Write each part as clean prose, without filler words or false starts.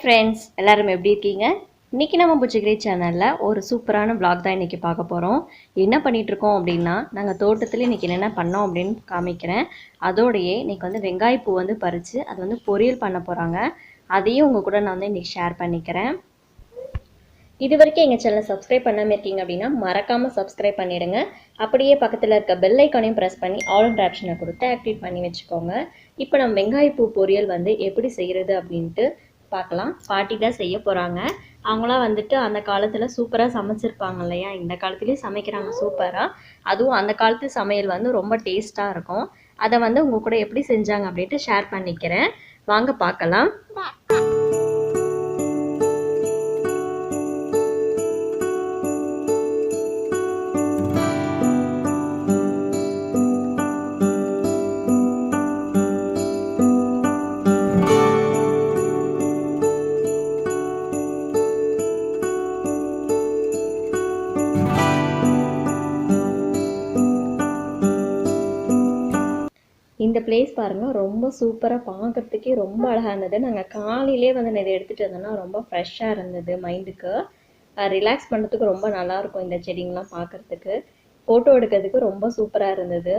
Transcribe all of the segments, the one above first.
Friends, எல்லாரும் எப்படி இருக்கீங்க? இன்றைக்கி நம்ம Bujii Creates சேனலில் ஒரு சூப்பரான vlog தான் இன்றைக்கி பார்க்க போகிறோம். என்ன பண்ணிகிட்ருக்கோம் அப்படின்னா, நாங்கள் தோட்டத்தில் இன்றைக்கி என்னென்ன பண்ணோம் அப்படின்னு காமிக்கிறேன். அதோடையே இன்றைக்கி வந்து வெங்காயப்பூ வந்து பறித்து அது வந்து பொரியல் பண்ண போகிறாங்க. அதையும் உங்கள் கூட நான் வந்து இன்றைக்கி ஷேர் பண்ணிக்கிறேன். இது வரைக்கும் எங்கள் சேனலை சப்ஸ்கிரைப் பண்ணாமல் இருக்கீங்க அப்படின்னா மறக்காமல் சப்ஸ்கிரைப் பண்ணிவிடுங்க. அப்படியே பக்கத்தில் இருக்க பெல் ஐக்கானையும் ப்ரெஸ் பண்ணி ஆல் ஆப்ஷனை கொடுத்து ஆக்டிவேட் பண்ணி வச்சுக்கோங்க. இப்போ நம்ம வெங்காயப்பூ பொரியல் வந்து எப்படி செய்கிறது அப்படின்ட்டு பார்க்கலாம். பாட்டி தான் செய்ய போகிறாங்க. அவங்களாம் வந்துட்டு அந்த காலத்தில் சூப்பராக சமைச்சிருப்பாங்க இல்லையா, இந்த காலத்துலேயும் சமைக்கிறாங்க சூப்பராக. அதுவும் அந்த காலத்து சமையல் வந்து ரொம்ப டேஸ்ட்டாக இருக்கும். அதை வந்து உங்கள் கூட எப்படி செஞ்சாங்க அப்படின்ட்டு ஷேர் பண்ணிக்கிறேன். வாங்க பார்க்கலாம். இந்த பிளேஸ் பாருங்கள், ரொம்ப சூப்பராக பார்க்குறதுக்கே ரொம்ப அழகாக இருந்தது. நாங்கள் காலையிலே வந்து இதை எடுத்துகிட்டு வந்தோம்னா ரொம்ப ஃப்ரெஷ்ஷாக இருந்தது. மைண்டுக்கு ரிலாக்ஸ் பண்ணுறதுக்கு ரொம்ப நல்லாயிருக்கும். இந்த செடிங்கெலாம் பார்க்குறதுக்கு, ஃபோட்டோ எடுக்கிறதுக்கு ரொம்ப சூப்பராக இருந்தது.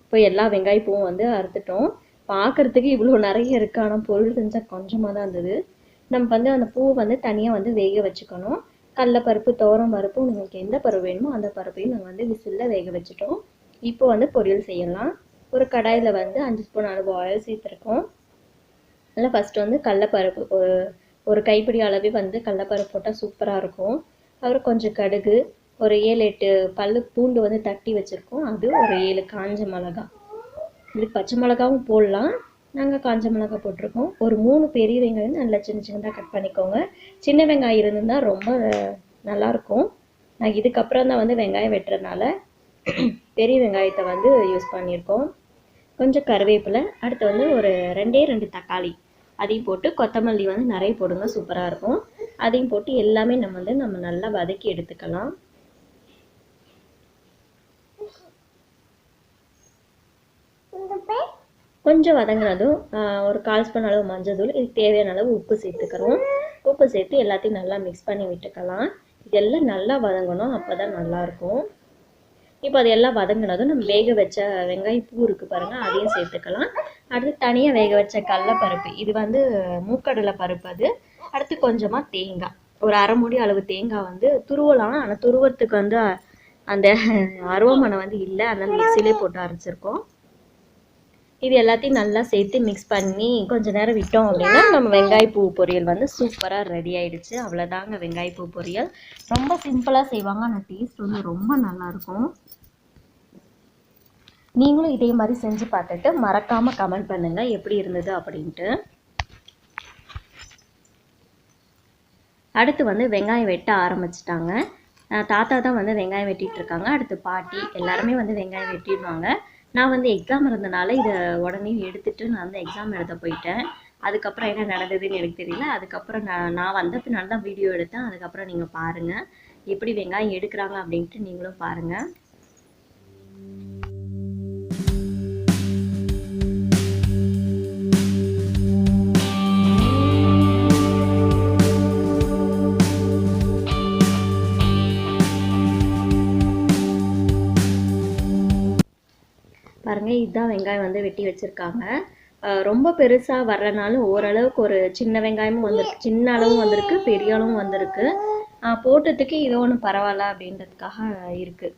இப்போ எல்லா வெங்காயப்பூவும் வந்து அறுத்துட்டோம். பார்க்குறதுக்கு இவ்வளோ நிறைய இருக்குது, ஆனால் பொருள் செஞ்சால் கொஞ்சமாக தான் இருந்தது. நம்ம வந்து அந்த பூவை வந்து தனியாக வந்து வேக வச்சுக்கணும். கடலைப்பருப்பு, துவரம் பருப்பு, உங்களுக்கு எந்த பருப்பு வேணுமோ அந்த பருப்பையும் நாங்கள் வந்து விசிலில் வேக வச்சுட்டோம். இப்போ வந்து பொரியல் செய்யலாம். ஒரு கடாயில் வந்து 5 ஸ்பூன் அளவு ஆயில் சேர்த்துருக்கோம். அதில் ஃபஸ்ட்டு வந்து கடலைப்பருப்பு ஒரு கைப்பிடி அளவே வந்து கடலைப்பருப்பு போட்டால் சூப்பராக இருக்கும். அப்புறம் கொஞ்சம் கடுகு, ஒரு 7-8 பல்லு பூண்டு வந்து தட்டி வச்சுருக்கோம். அது ஒரு 7 காஞ்ச மிளகா. இது பச்சை மிளகாவும் போடலாம், நாங்கள் காஞ்ச மிளகா போட்டிருக்கோம். ஒரு 3 பெரிய வெங்காயம் நல்லா சின்ன சின்னதாக கட் பண்ணிக்கோங்க. சின்ன வெங்காயம் இருந்துன்னா ரொம்ப நல்லாயிருக்கும். நான் இதுக்கப்புறம் தான் வந்து வெங்காயம் வெட்டுறதுனால பெரிய வெங்காயத்தை வந்து யூஸ் பண்ணியிருக்கோம். கொஞ்சம் கருவேப்பிலை, அடுத்து வந்து ஒரு 2 தக்காளி அதையும் போட்டு, கொத்தமல்லி வந்து நிறைய போடுங்க, சூப்பராக இருக்கும். அதையும் போட்டு எல்லாமே நம்ம நல்லா வதக்கி எடுத்துக்கலாம். கொஞ்சம் வதங்கினதும் ஒரு 1/4 ஸ்பூன் அளவு மஞ்சள் தூள், இதுக்கு தேவையான அளவு உப்பு சேர்த்துக்கிறோம். உப்பு சேர்த்து எல்லாத்தையும் நல்லா மிக்ஸ் பண்ணி விட்டுக்கலாம். இதெல்லாம் நல்லா வதங்கணும், அப்போ தான் நல்லாயிருக்கும். இப்போ அது எல்லாம் வதங்கினதும் நம்ம வேக வச்ச வெங்காயப்பூ இருக்குது பாருங்கள், அதையும் சேர்த்துக்கலாம். அடுத்து தனியாக வேக வச்ச கடலைப்பருப்பு, இது வந்து மூக்கடலை பருப்பு. அது அடுத்து கொஞ்சமாக தேங்காய், ஒரு 1/2 மூடி அளவு தேங்காய் வந்து துருவலாம். ஆனால் துருவத்துக்கு வந்து அந்த அருவமனை வந்து இல்லை, அதனால் மிக்சிலே போட்டு அரைச்சிருக்கோம். இது எல்லாத்தையும் நல்லா சேர்த்து மிக்ஸ் பண்ணி கொஞ்சம் நேரம் விட்டோம் அப்படின்னா நம்ம வெங்காயப்பூ பொரியல் வந்து சூப்பராக ரெடி ஆகிடுச்சு. அவ்வளோதாங்க வெங்காயப்பூ பொரியல். ரொம்ப சிம்பிளாக செய்வாங்க, ஆனால் டேஸ்ட் வந்து ரொம்ப நல்லாயிருக்கும். நீங்களும் இதே மாதிரி செஞ்சு பார்த்துட்டு மறக்காமல் கமெண்ட் பண்ணுங்கள் எப்படி இருந்தது அப்படின்ட்டு. அடுத்து வந்து வெங்காயம் வெட்ட ஆரம்பிச்சிட்டாங்க. தாத்தா தான் வந்து வெங்காயம் வெட்டிகிட்டு இருக்காங்க. அடுத்து பாட்டி எல்லாருமே வந்து வெங்காயம் வெட்டிடுவாங்க. நான் வந்து எக்ஸாம் இருந்தனால இதை உடனே எடுத்துகிட்டு நான் வந்து எக்ஸாம் எழுத போயிட்டேன். அதுக்கப்புறம் என்ன நடந்ததுன்னு எனக்கு தெரியல. அதுக்கப்புறம் நான் வந்த பின்னால் தான் வீடியோ எடுத்தேன். அதுக்கப்புறம் நீங்கள் பாருங்கள் எப்படி வெங்காயம் எடுக்கிறாங்க அப்படின்ட்டு நீங்களும் பாருங்கள். பாருங்கள், இதுதான் வெங்காயம் வந்து வெட்டி வச்சுருக்காங்க. ரொம்ப பெருசாக வர்றனாலும் ஓரளவுக்கு ஒரு சின்ன வெங்காயமும் வந்திருக்கு, சின்ன அளவும் வந்திருக்கு, பெரிய அளவும் வந்திருக்கு. போட்டதுக்கு இது ஒன்றும் பரவாயில்ல அப்படின்றதுக்காக இருக்குது.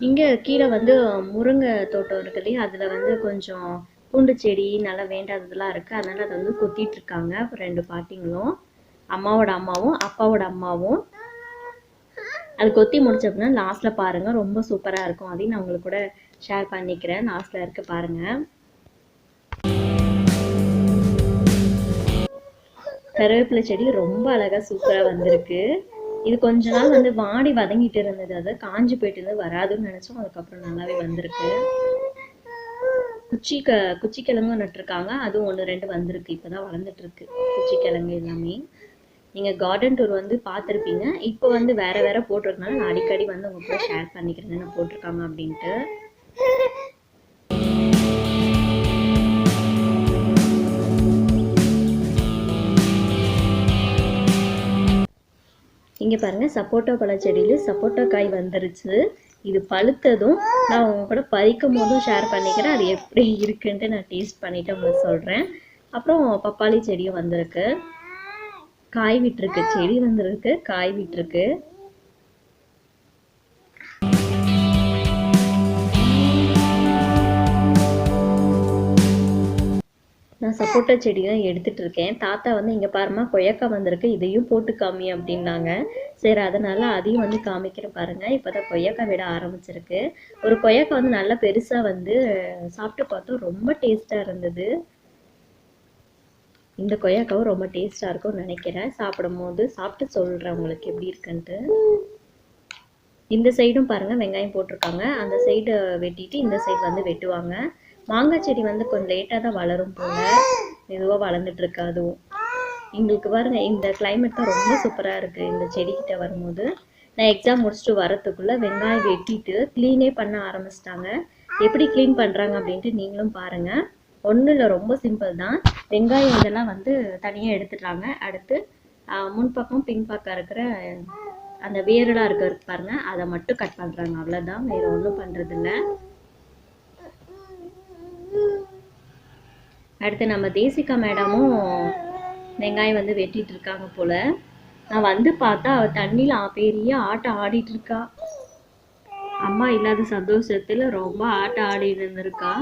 இங்கே கீழே வந்து முருங்கை தோட்டம் இருக்கு இல்லையா, அதில் வந்து கொஞ்சம் பூண்டு செடி நல்லா வேண்டாததெல்லாம் இருக்குது. அதனால் அதை வந்து கொத்திட்டுருக்காங்க 2 பாட்டிங்களும், அம்மாவோட அம்மாவும் அப்பாவோட அம்மாவும். அது கொத்தி முடிச்ச அப்படின்னா லாஸ்ட்டில் பாருங்கள், ரொம்ப சூப்பராக இருக்கும். அதையும் நான் உங்களுக்கு கூட ஷேர் பண்ணிக்கிறேன். லாஸ்ட்டில் இருக்க பாருங்கள். கருவேப்பிலை செடி ரொம்ப அழகாக சூப்பராக வந்திருக்கு. இது கொஞ்ச நாள் வந்து வாடி வதங்கிட்டு இருந்தது, அது காஞ்சி போயிட்டு இருந்தது, வராதுன்னு நினச்சோம். அதுக்கப்புறம் நல்லாவே வந்திருக்கு. குச்சிக்கிழங்கும் நட்டுருக்காங்க, அதுவும் 1, 2 வந்திருக்கு. இப்போ தான் வளர்ந்துட்டுருக்கு குச்சிக்கிழங்கு எல்லாமே. நீங்கள் கார்டன் டூர் வந்து பார்த்துருப்பீங்க. இப்போ வந்து வேறு வேறு போட்டிருக்கனால நான் அடிக்கடி வந்து உங்கள் கூட ஷேர் பண்ணிக்கிறேன் என்ன போட்டிருக்காங்க அப்படின்ட்டு. இங்கே பாருங்கள், சப்போட்டா பழ செடியில் சப்போட்டா காய் வந்துருச்சு. இது பழுத்ததும் நான் உங்க கூட பறிக்கும் போதும் ஷேர் பண்ணிக்கிறேன். அது எப்படி இருக்குன்ட்டு நான் டேஸ்ட் பண்ணிவிட்டு உங்களுக்கு சொல்கிறேன். அப்புறம் பப்பாளி செடியும் வந்திருக்கு, காய் விட்டுருக்கு. செடி வந்திருக்கு, காய் விட்டுருக்கு. நான் சப்போட்டா செடி தான் எடுத்துகிட்டு இருக்கேன். தாத்தா வந்து இங்கே பாருமா கொய்யாக்காய் வந்திருக்கு, இதையும் போட்டு காமி அப்படின்னாங்க. சரி, அதனால் அதையும் வந்து காமிக்கிறேன் பாருங்கள். இப்போ தான் கொய்யாக்காய் விட ஆரம்பிச்சிருக்கு. ஒரு கொய்யாக்காய் வந்து நல்லா பெருசாக வந்து சாப்பிட்டு பார்த்தோம், ரொம்ப டேஸ்ட்டாக இருந்தது. இந்த கொய்யாக்காவும் ரொம்ப டேஸ்ட்டாக இருக்கும்னு நினைக்கிறேன். சாப்பிட்டு சொல்கிறேன் உங்களுக்கு எப்படி இருக்குன்ட்டு. இந்த சைடும் பாருங்கள் வெங்காயம் போட்டிருக்காங்க. அந்த சைடு வெட்டிட்டு இந்த சைடு வந்து வெட்டுவாங்க. மாங்காய் செடி வந்து கொஞ்சம் லேட்டாக தான் வளரும் போல், மெதுவாக வளர்ந்துட்டு இருக்கு. அதுவும் எங்களுக்கு பாருங்கள், இந்த கிளைமேட் தான் ரொம்ப சூப்பராக இருக்குது இந்த செடிக்கிட்ட வரும்போது. நான் எக்ஸாம் முடிச்சுட்டு வரத்துக்குள்ளே வெங்காயம் வெட்டிட்டு க்ளீனே பண்ண ஆரம்பிச்சிட்டாங்க. எப்படி க்ளீன் பண்ணுறாங்க அப்படின்ட்டு நீங்களும் பாருங்கள். ஒன்றும் இல்லை, ரொம்ப சிம்பிள் தான். வெங்காயம் இதெல்லாம் வந்து தனியாக எடுத்துடுறாங்க. அடுத்து முன்பக்கம் பின்பக்கம் இருக்கிற அந்த வேரெல்லாம் இருக்கிறது பாருங்கள், அதை மட்டும் கட் பண்ணுறாங்க. அவ்வளோதான், வேறு ஒன்றும் பண்ணுறதில்ல. அடுத்து நம்ம தேசிகா மேடமும் வெங்காயம் வந்து வெட்டிட்டு இருக்காங்க போல். நான் வந்து பார்த்தா அவள் தண்ணியில் பெரிய ஆட்டம் ஆடிட்டு இருக்கா. அம்மா இல்லாத சந்தோஷத்தில் ரொம்ப ஆட்டம் ஆடிட்டு இருந்திருக்கா.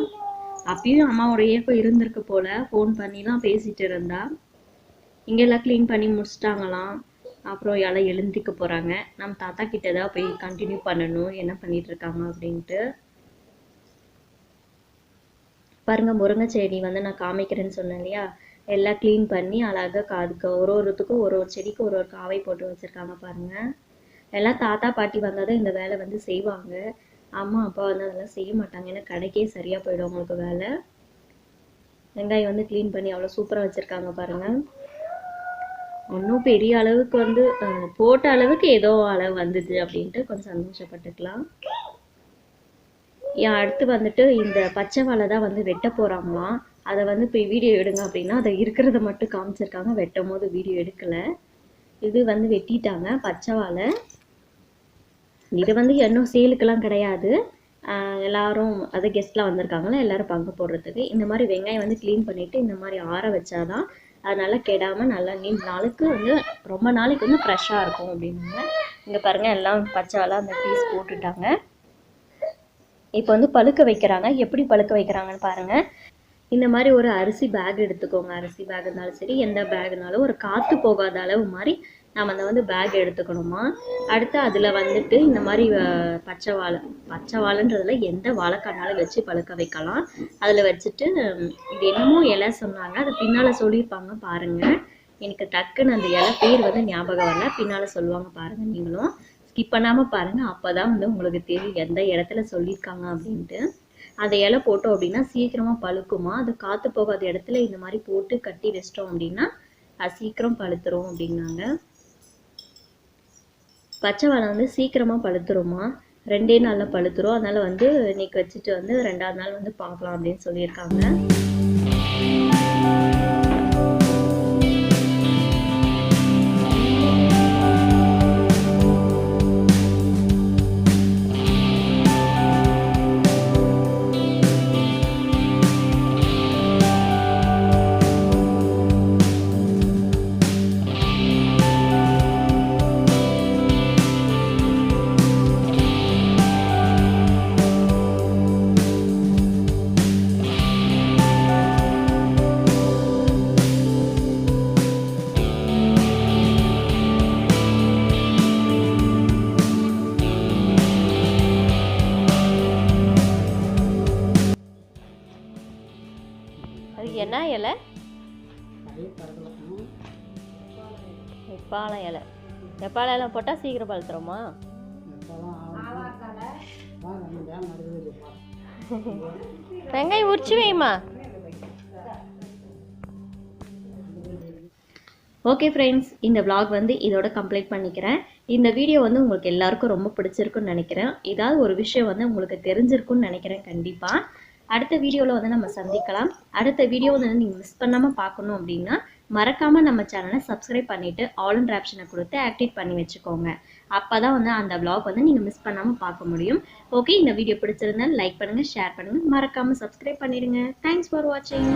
அப்பயும் அம்மாவோட ஏக்கம் இருந்திருக்கு போல். ஃபோன் பண்ணிலாம் பேசிகிட்டு இருந்தா. இங்கெல்லாம் க்ளீன் பண்ணி முடிச்சிட்டாங்களாம். அப்புறம் எல்லாம் எழுந்திக்க போகிறாங்க. நம்ம தாத்தா கிட்ட தான் போய் கண்டினியூ பண்ணணும் என்ன பண்ணிட்டு இருக்காங்க அப்படின்ட்டு. பாருங்கள், முருங்கை செடி வந்து நான் காமிக்கிறேன்னு சொன்னேன் இல்லையா, எல்லாம் க்ளீன் பண்ணி அழகாக அதுக்கு ஒருத்துக்கும் ஒரு செடிக்கு ஒரு காவை போட்டு வச்சுருக்காங்க பாருங்கள். எல்லாம் தாத்தா பாட்டி வந்தால் தான் இந்த வேலை வந்து செய்வாங்க. அம்மா அப்பா வந்து அதெல்லாம் செய்ய மாட்டாங்க, ஏன்னா கடைக்கே சரியாக போயிடும் அவங்களுக்கு வேலை. வெங்காயம் வந்து க்ளீன் பண்ணி அவ்வளோ சூப்பராக வச்சுருக்காங்க பாருங்கள். ஒன்றும் பெரிய அளவுக்கு வந்து போட்ட அளவுக்கு ஏதோ அளவு வந்துது அப்படின்ட்டு கொஞ்சம் சந்தோஷப்பட்டுக்கலாம். அடுத்து வந்துட்டு இந்த பச்சை வாழை தான் வந்து வெட்ட போகிறாங்களாம். அதை வந்து போய் வீடியோ எடுங்க அப்படின்னா அதை இருக்கிறத மட்டும் காமிச்சிருக்காங்க, வெட்டும் போது வீடியோ எடுக்கலை. இது வந்து வெட்டிட்டாங்க பச்சை வாழை. இது வந்து இன்னும் சேலுக்கெல்லாம் கிடையாது. எல்லாரும் அது கெஸ்ட்லாம் வந்திருக்காங்களா, எல்லாரும் பங்கு போடுறதுக்கு. இந்த மாதிரி வெங்காயம் வந்து க்ளீன் பண்ணிவிட்டு இந்த மாதிரி ஆற வச்சாதான் அது நல்லா கெடாமல் நல்லா நீண்ட நாளுக்கு வந்து ரொம்ப நாளைக்கு வந்து ஃப்ரெஷ்ஷாக இருக்கும் அப்படின்னாங்க. இங்கே பாருங்கள், எல்லாம் பச்சை வாழை அந்த பீஸ் போட்டுட்டாங்க. இப்போ வந்து பழுக்க வைக்கிறாங்க. எப்படி பழுக்க வைக்கிறாங்கன்னு பாருங்கள். இந்த மாதிரி ஒரு அரிசி பேக் எடுத்துக்கோங்க. அரிசி பேக் இருந்தாலும் சரி, எந்த பேக்னாலும் ஒரு காற்று போகாத அளவு மாதிரி நம்ம அந்த வந்து பேக் எடுத்துக்கணுமா. அடுத்து அதில் வந்துட்டு இந்த மாதிரி பச்சை வாழைன்றதுல எந்த வாழைக்கானாலும் வச்சு பழுக்க வைக்கலாம். அதில் வச்சுட்டு இது என்னமோ இலை சொன்னாங்க, அது பின்னால் சொல்லியிருப்பாங்க பாருங்கள். எனக்கு டக்குன்னு அந்த இலை பேர் வந்து ஞாபகம் வரல, பின்னால் சொல்லுவாங்க பாருங்கள். நீங்களும் ஸ்கிப் பண்ணாமல் பாருங்கள், அப்போ தான் வந்து உங்களுக்கு தெரியும் எந்த இடத்துல சொல்லியிருக்காங்க அப்படின்ட்டு. அந்த இலை போட்டோம் அப்படின்னா சீக்கிரமாக பழுக்குமா. அது காற்று போகாத இடத்துல இந்த மாதிரி போட்டு கட்டி வச்சிட்டோம் அப்படின்னா அது சீக்கிரம் பழுத்துரும் அப்படின்னாங்க. பச்சை வாழை வந்து சீக்கிரமாக பழுத்துருமா, 2 நாளில் பழுத்துரும். அதனால் வந்து இன்னைக்கு வச்சுட்டு வந்து 2ஆவது நாள் வந்து பார்க்கலாம் அப்படின்னு சொல்லியிருக்காங்க. என்ன இலை? வெப்பாள இலை. வெப்பாள இலை போட்டால் சீக்கிரம் பழுத்துருமா? வெங்காயம் உரிச்சு வைமா. ஓகே ஃப்ரெண்ட்ஸ், இந்த vlog வந்து இதோட கம்ப்ளீட் பண்ணிக்கிறேன். இந்த வீடியோ வந்து உங்களுக்கு எல்லாருக்கும் ரொம்ப பிடிச்சிருக்குன்னு நினைக்கிறேன். ஏதாவது ஒரு விஷயம் வந்து உங்களுக்கு தெரிஞ்சிருக்குன்னு நினைக்கிறேன். கண்டிப்பாக அடுத்த வீடியோவில் வந்து நம்ம சந்திக்கலாம். அடுத்த வீடியோ வந்து நீங்கள் மிஸ் பண்ணாமல் பார்க்கணும் அப்படின்னா மறக்காமல் நம்ம சேனலை சப்ஸ்கிரைப் பண்ணிவிட்டு ஆல் அண்ட் ஆப்ஷனை கொடுத்து ஆக்டிவேட் பண்ணி வச்சுக்கோங்க. அப்போ தான் வந்து அந்த vlog வந்து நீங்கள் மிஸ் பண்ணாமல் பார்க்க முடியும். ஓகே, இந்த வீடியோ பிடிச்சிருந்தா லைக் பண்ணுங்கள், ஷேர் பண்ணுங்கள், மறக்காமல் சப்ஸ்கிரைப் பண்ணிடுங்க. தேங்க்ஸ் ஃபார் வாட்சிங்.